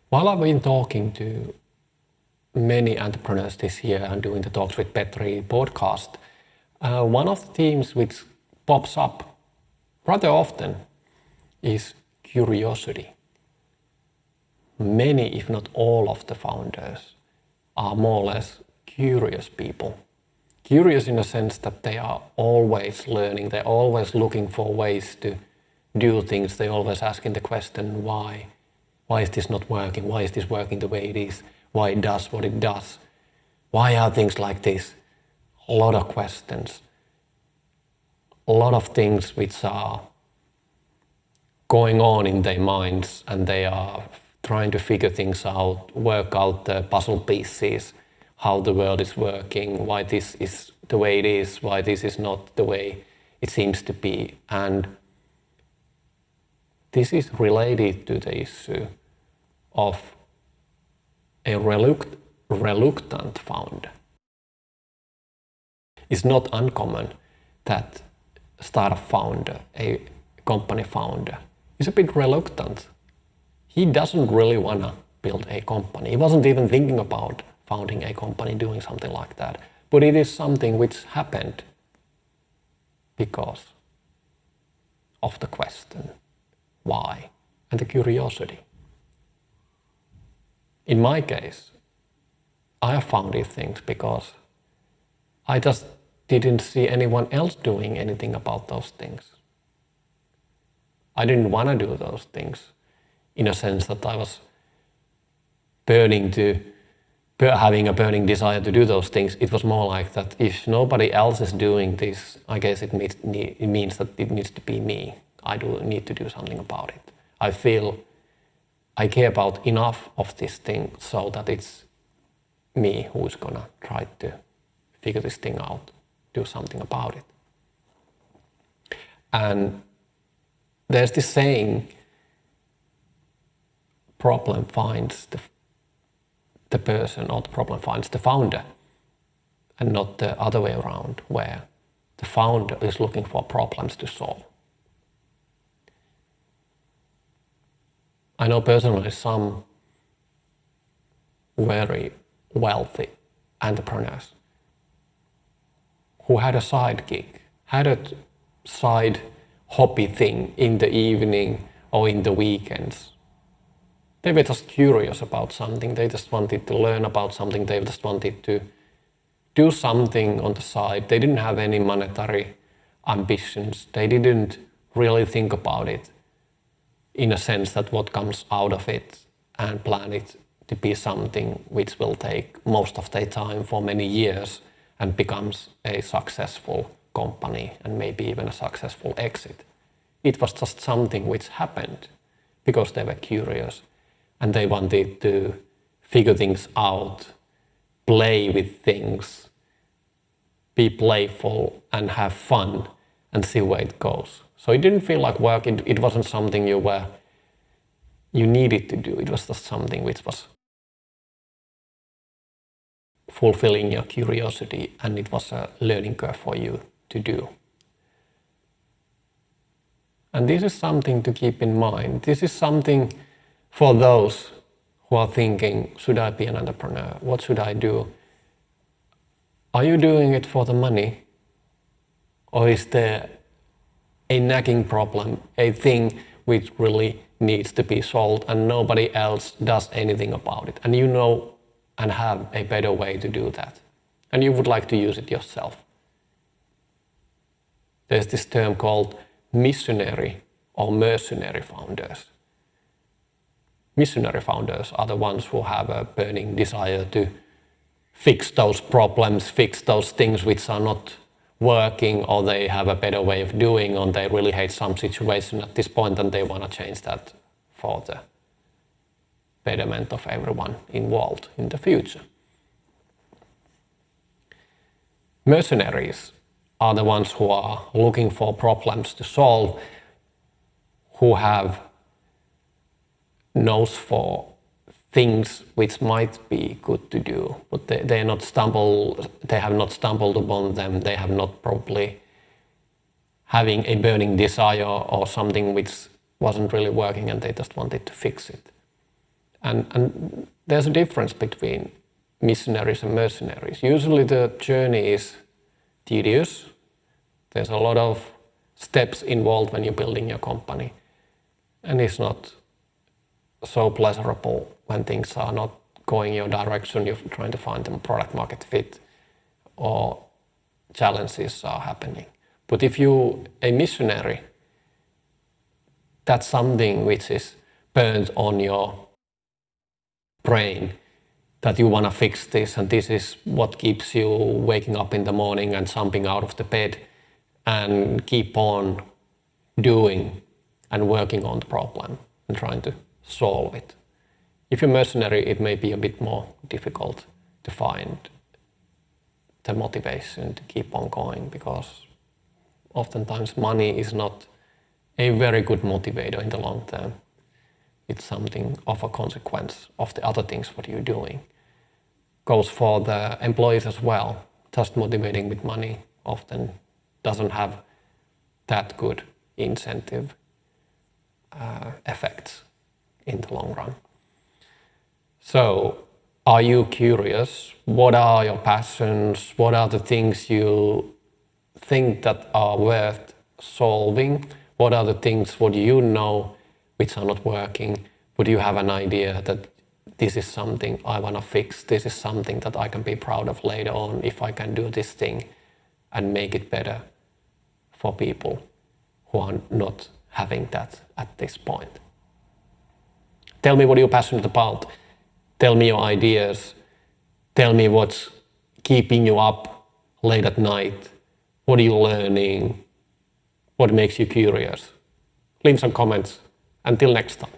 While I've been talking to many entrepreneurs this year and doing the Talks with Petri podcast, one of the themes which pops up rather often is curiosity. Many, if not all of the founders are more or less curious people. Curious in the sense that they are always learning, they're always looking for ways to do things, they're always asking the question why. Why is this not working? Why is this working the way it is? Why it does what it does? Why are things like this? A lot of questions. A lot of things which are going on in their minds, and they are trying to figure things out, work out the puzzle pieces, how the world is working, why this is the way it is, why this is not the way it seems to be. And this is related to the issue of a reluctant founder. It's not uncommon that a startup founder, a company founder, is a bit reluctant. He doesn't really want to build a company. He wasn't even thinking about founding a company, doing something like that. But it is something which happened because of the question, why, and the curiosity. In my case, I have founded things because I just didn't see anyone else doing anything about those things. I didn't want to do those things in a sense that I was having a burning desire to do those things. It was more like that if nobody else is doing this, I guess it means that it needs to be me. I do need to do something about it. I feel I care about enough of this thing so that it's me who's gonna try to figure this thing out, do something about it. And there's this saying, problem finds the person, or the problem finds the founder, and not the other way around, where the founder is looking for problems to solve. I know personally some very wealthy entrepreneurs who had a side gig, had a side hobby thing in the evening or in the weekends. They were just curious about something, they just wanted to learn about something, they just wanted to do something on the side. They didn't have any monetary ambitions, they didn't really think about it in a sense that what comes out of it, and plan it to be something which will take most of their time for many years and becomes a successful company and maybe even a successful exit. It was just something which happened because they were curious and they wanted to figure things out, play with things, be playful and have fun and see where it goes. So it didn't feel like work, it wasn't something you needed to do, it was just something which was fulfilling your curiosity, and it was a learning curve for you to do. And this is something to keep in mind. This is something for those who are thinking, should I be an entrepreneur? What should I do? Are you doing it for the money? Or is there a nagging problem, a thing which really needs to be solved and nobody else does anything about it? And you know and have a better way to do that. And you would like to use it yourself. There's this term called missionary or mercenary founders. Missionary founders are the ones who have a burning desire to fix those problems, fix those things which are not working, or they have a better way of doing, or they really hate some situation at this point and they want to change that for the betterment of everyone involved in the future. Mercenaries are the ones who are looking for problems to solve, who have nose for things which might be good to do, but they have not stumbled upon them, they have not probably having a burning desire or something which wasn't really working and they just wanted to fix it. And there's a difference between missionaries and mercenaries. Usually the journey is tedious. There's a lot of steps involved when you're building your company. And it's not so pleasurable when things are not going your direction. You're trying to find them product market fit or challenges are happening. But if you're a missionary, that's something which is burnt on your brain, that you want to fix this, and this is what keeps you waking up in the morning and jumping out of the bed and keep on doing and working on the problem and trying to solve it. If you're mercenary, it may be a bit more difficult to find the motivation to keep on going, because oftentimes money is not a very good motivator in the long term. It's something of a consequence of the other things what you're doing. Goes for the employees as well. Just motivating with money often doesn't have that good incentive effects in the long run. So, are you curious? What are your passions? What are the things you think that are worth solving? What are the things what you know which are not working? Would you have an idea that this is something I want to fix? This is something that I can be proud of later on if I can do this thing and make it better for people who are not having that at this point. Tell me what you're passionate about. Tell me your ideas. Tell me what's keeping you up late at night. What are you learning? What makes you curious? Leave some comments. Until next time.